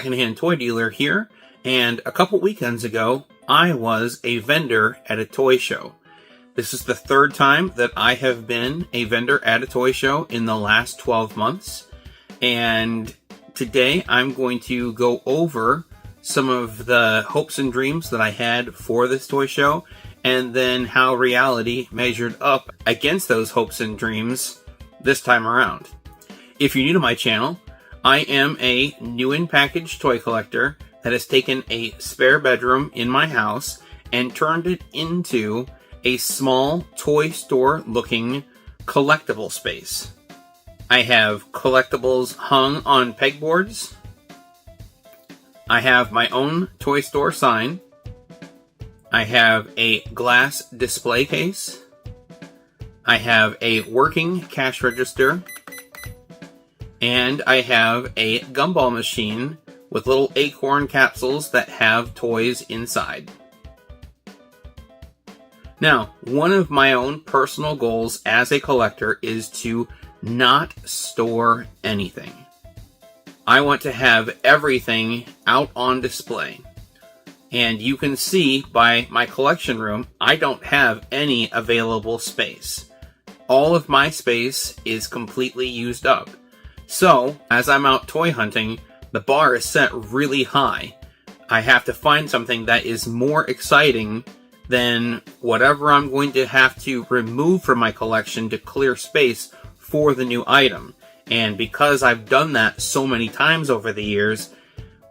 secondhand toy dealer here, and a couple weekends ago, I was a vendor at a toy show. This is the third time that I have been a vendor at a toy show in the last 12 months, and today I'm going to go over some of the hopes and dreams that I had for this toy show, and then how reality measured up against those hopes and dreams this time around. If you're new to my channel, I am a new in package toy collector that has taken a spare bedroom in my house and turned it into a small toy store looking collectible space. I have collectibles hung on pegboards. I have my own toy store sign. I have a glass display case. I have a working cash register. And I have a gumball machine with little acorn capsules that have toys inside. Now, one of my own personal goals as a collector is to not store anything. I want to have everything out on display. And you can see by my collection room, I don't have any available space. All of my space is completely used up. So, as I'm out toy hunting, the bar is set really high. I have to find something that is more exciting than whatever I'm going to have to remove from my collection to clear space for the new item. And because I've done that so many times over the years,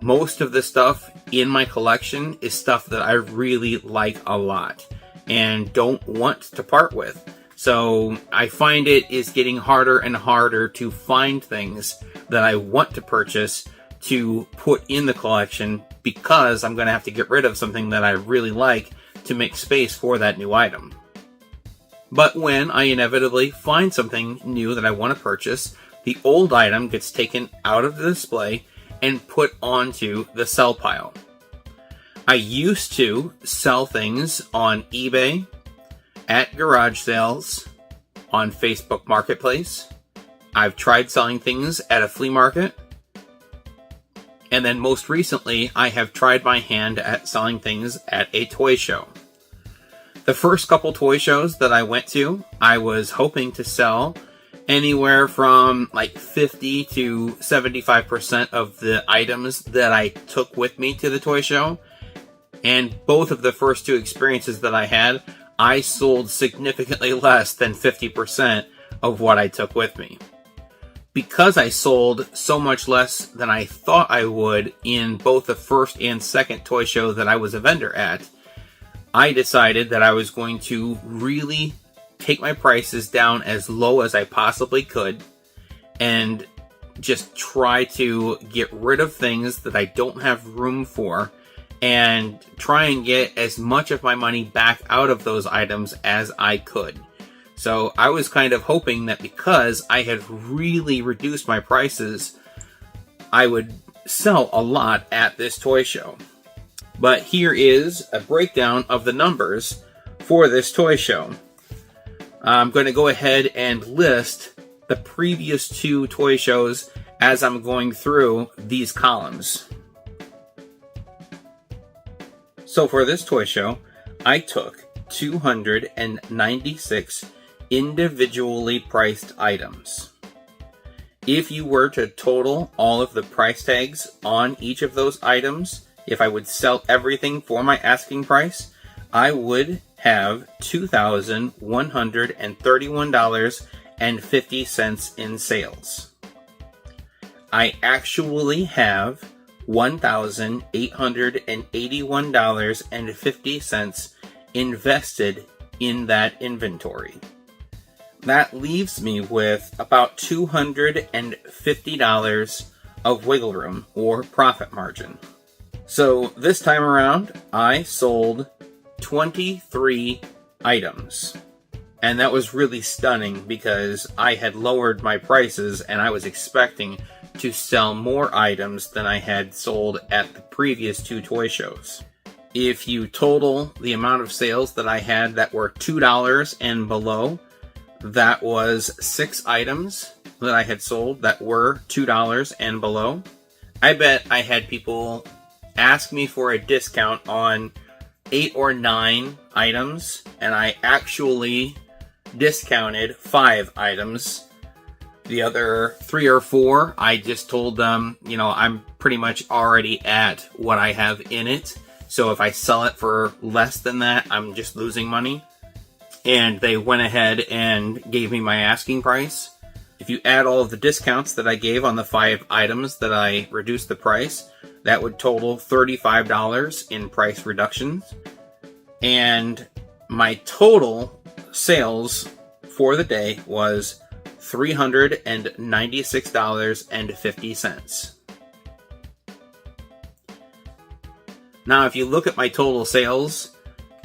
most of the stuff in my collection is stuff that I really like a lot and don't want to part with. So I find it is getting harder and harder to find things that I want to purchase to put in the collection because I'm going to have to get rid of something that I really like to make space for that new item. But when I inevitably find something new that I want to purchase, the old item gets taken out of the display and put onto the sell pile. I used to sell things on eBay, at garage sales, on Facebook Marketplace. I've tried selling things at a flea market. And then most recently, I have tried my hand at selling things at a toy show. The first couple toy shows that I went to, I was hoping to sell anywhere from like 50 to 75% of the items that I took with me to the toy show. And both of the first two experiences that I had, I sold significantly less than 50% of what I took with me. Because I sold so much less than I thought I would in both the first and second toy show that I was a vendor at, I decided that I was going to really take my prices down as low as I possibly could and just try to get rid of things that I don't have room for and try and get as much of my money back out of those items as I could. So I was kind of hoping that because I had really reduced my prices, I would sell a lot at this toy show. But here is a breakdown of the numbers for this toy show. I'm going to go ahead and list the previous two toy shows as I'm going through these columns. So for this toy show, I took 296 individually priced items. If you were to total all of the price tags on each of those items, if I would sell everything for my asking price, I would have $2,131.50 in sales. I actually have $1,881.50 invested in that inventory. That leaves me with about $250 of wiggle room or profit margin. So this time around, I sold 23 items. And that was really stunning because I had lowered my prices and I was expecting to sell more items than I had sold at the previous two toy shows. If you total the amount of sales that I had that were $2 and below, that was 6 items that I had sold that were $2 and below. I bet I had people ask me for a discount on 8 or 9 items, and I actually discounted 5 items. The other 3 or 4, I just told them, I'm pretty much already at what I have in it. So if I sell it for less than that, I'm just losing money. And they went ahead and gave me my asking price. If you add all of the discounts that I gave on the 5 items that I reduced the price, that would total $35 in price reductions. And my total sales for the day was $396.50. Now, if you look at my total sales,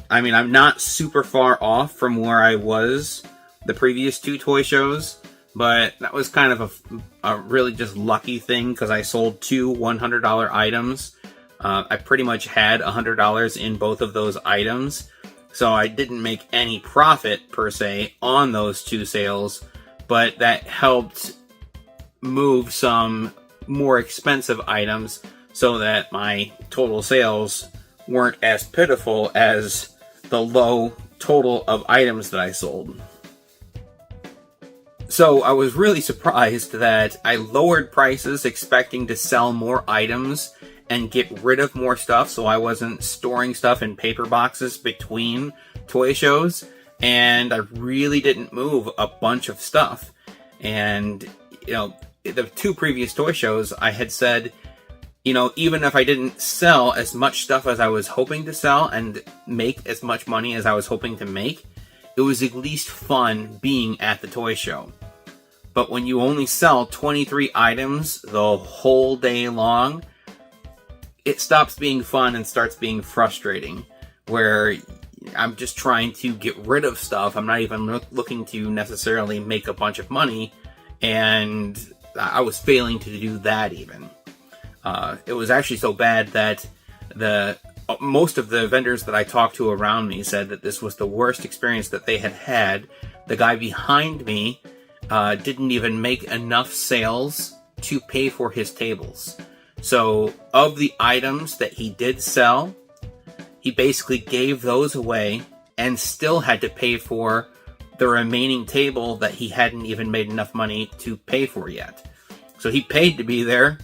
I'm not super far off from where I was the previous 2 toy shows, but that was kind of a really just lucky thing because I sold 2 $100 items. I pretty much had $100 in both of those items, so I didn't make any profit per se on those 2 sales, but that helped move some more expensive items so that my total sales weren't as pitiful as the low total of items that I sold. So I was really surprised that I lowered prices expecting to sell more items and get rid of more stuff, so I wasn't storing stuff in paper boxes between toy shows, and I really didn't move a bunch of stuff. And, the 2 previous toy shows, I had said, even if I didn't sell as much stuff as I was hoping to sell and make as much money as I was hoping to make, it was at least fun being at the toy show. But when you only sell 23 items the whole day long, it stops being fun and starts being frustrating, where I'm just trying to get rid of stuff. I'm not even looking to necessarily make a bunch of money, and I was failing to do that even. It was actually so bad that most of the vendors that I talked to around me said that this was the worst experience that they had had. The guy behind me didn't even make enough sales to pay for his tables. So of the items that he did sell, he basically gave those away and still had to pay for the remaining table that he hadn't even made enough money to pay for yet. So he paid to be there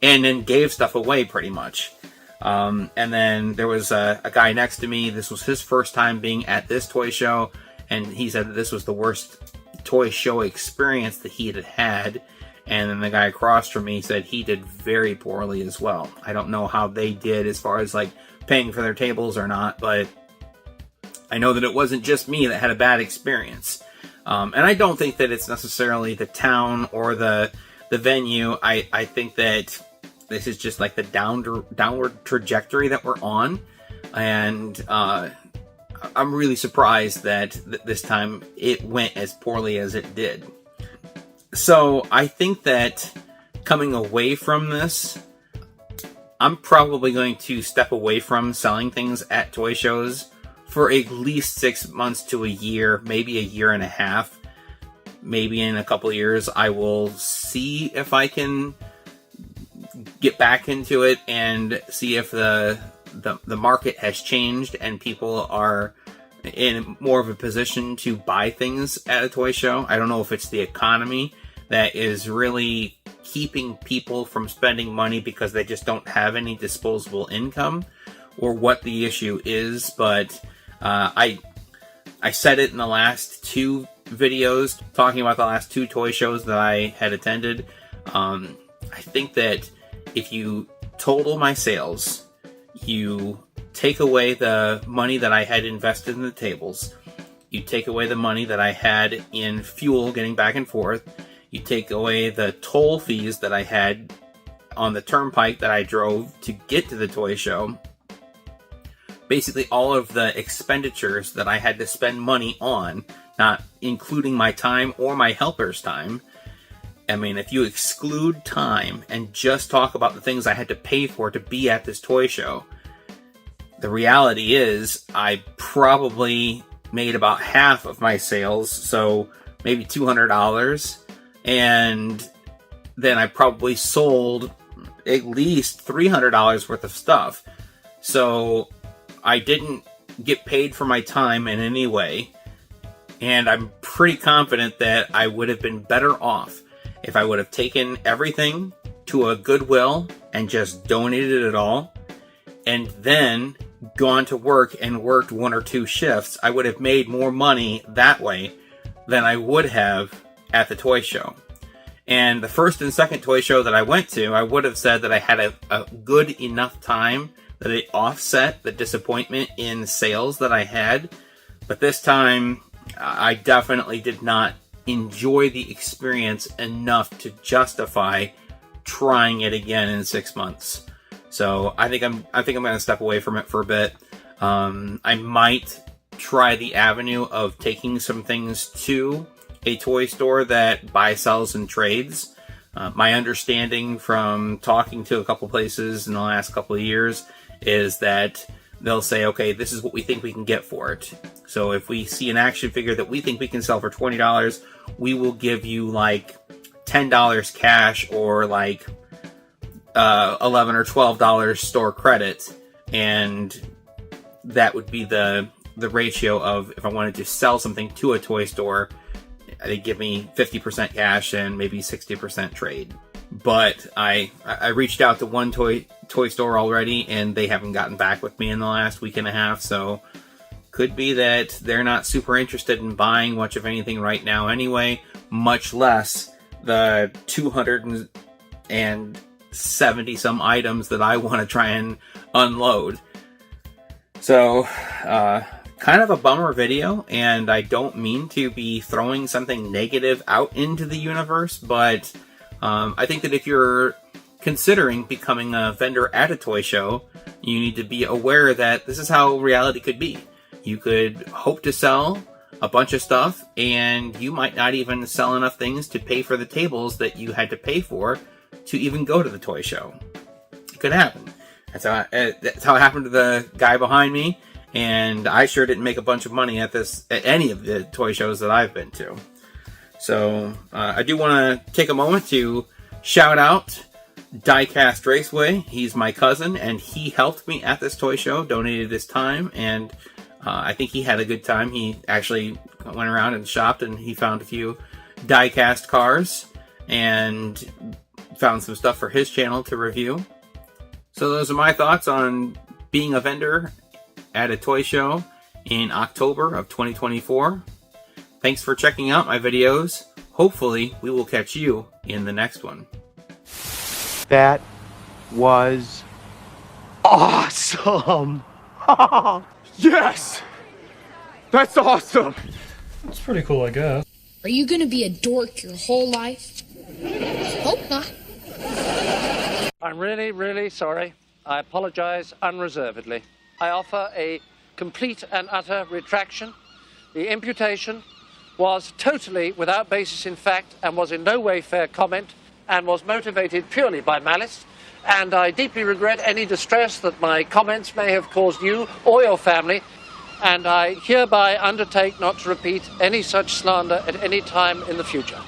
and then gave stuff away pretty much. And then there was a guy next to me. This was his first time being at this toy show, and he said that this was the worst toy show experience that he had had. And then the guy across from me said he did very poorly as well. I don't know how they did as far as paying for their tables or not, but I know that it wasn't just me that had a bad experience. And I don't think that it's necessarily the town or the venue. I think that this is just the downward trajectory that we're on. And I'm really surprised that this time it went as poorly as it did. So I think that coming away from this, I'm probably going to step away from selling things at toy shows for at least 6 months to a year, maybe a year and a half. Maybe in a couple of years, I will see if I can get back into it and see if the market has changed and people are in more of a position to buy things at a toy show. I don't know if it's the economy that is really keeping people from spending money because they just don't have any disposable income, or what the issue is, but I said it in the last 2 videos talking about the last 2 toy shows that I had attended. I think that if you total my sales, you take away the money that I had invested in the tables, you take away the money that I had in fuel getting back and forth, you take away the toll fees that I had on the turnpike that I drove to get to the toy show, basically all of the expenditures that I had to spend money on, not including my time or my helper's time. I mean, if you exclude time and just talk about the things I had to pay for to be at this toy show, the reality is I probably made about half of my sales, so maybe $200, and then I probably sold at least $300 worth of stuff. So I didn't get paid for my time in any way. And I'm pretty confident that I would have been better off if I would have taken everything to a Goodwill and just donated it all, and then gone to work and worked 1 or 2 shifts. I would have made more money that way than I would have at the toy show. And the first and second toy show that I went to, I would have said that I had a good enough time that it offset the disappointment in sales that I had. But this time, I definitely did not enjoy the experience enough to justify trying it again in 6 months. So I think I'm going to step away from it for a bit. I might try the avenue of taking some things to a toy store that buys, sells, and trades. My understanding from talking to a couple places in the last couple of years is that they'll say, okay, this is what we think we can get for it. So if we see an action figure that we think we can sell for $20, we will give you like $10 cash or like $11 or $12 store credit, and that would be the ratio of if I wanted to sell something to a toy store, they give me 50% cash and maybe 60% trade. But I reached out to one toy store already, and they haven't gotten back with me in the last week and a half, so could be that they're not super interested in buying much of anything right now anyway, much less the 270 some items that I want to try and unload. So, kind of a bummer video, and I don't mean to be throwing something negative out into the universe, but I think that if you're considering becoming a vendor at a toy show, you need to be aware that this is how reality could be. You could hope to sell a bunch of stuff, and you might not even sell enough things to pay for the tables that you had to pay for to even go to the toy show. It could happen. That's how it happened to the guy behind me, and I sure didn't make a bunch of money at any of the toy shows that I've been to. So I do want to take a moment to shout out Diecast Raceway. He's my cousin, and he helped me at this toy show, donated his time, and I think he had a good time. He actually went around and shopped, and he found a few diecast cars and found some stuff for his channel to review. So those are my thoughts on being a vendor at a toy show in October of 2024. Thanks for checking out my videos. Hopefully, we will catch you in the next one. That was awesome! Yes! That's awesome! It's pretty cool, I guess. Are you gonna be a dork your whole life? Hope not. I'm really, really sorry. I apologize unreservedly. I offer a complete and utter retraction. The imputation was totally without basis in fact and was in no way fair comment and was motivated purely by malice. And I deeply regret any distress that my comments may have caused you or your family. And I hereby undertake not to repeat any such slander at any time in the future.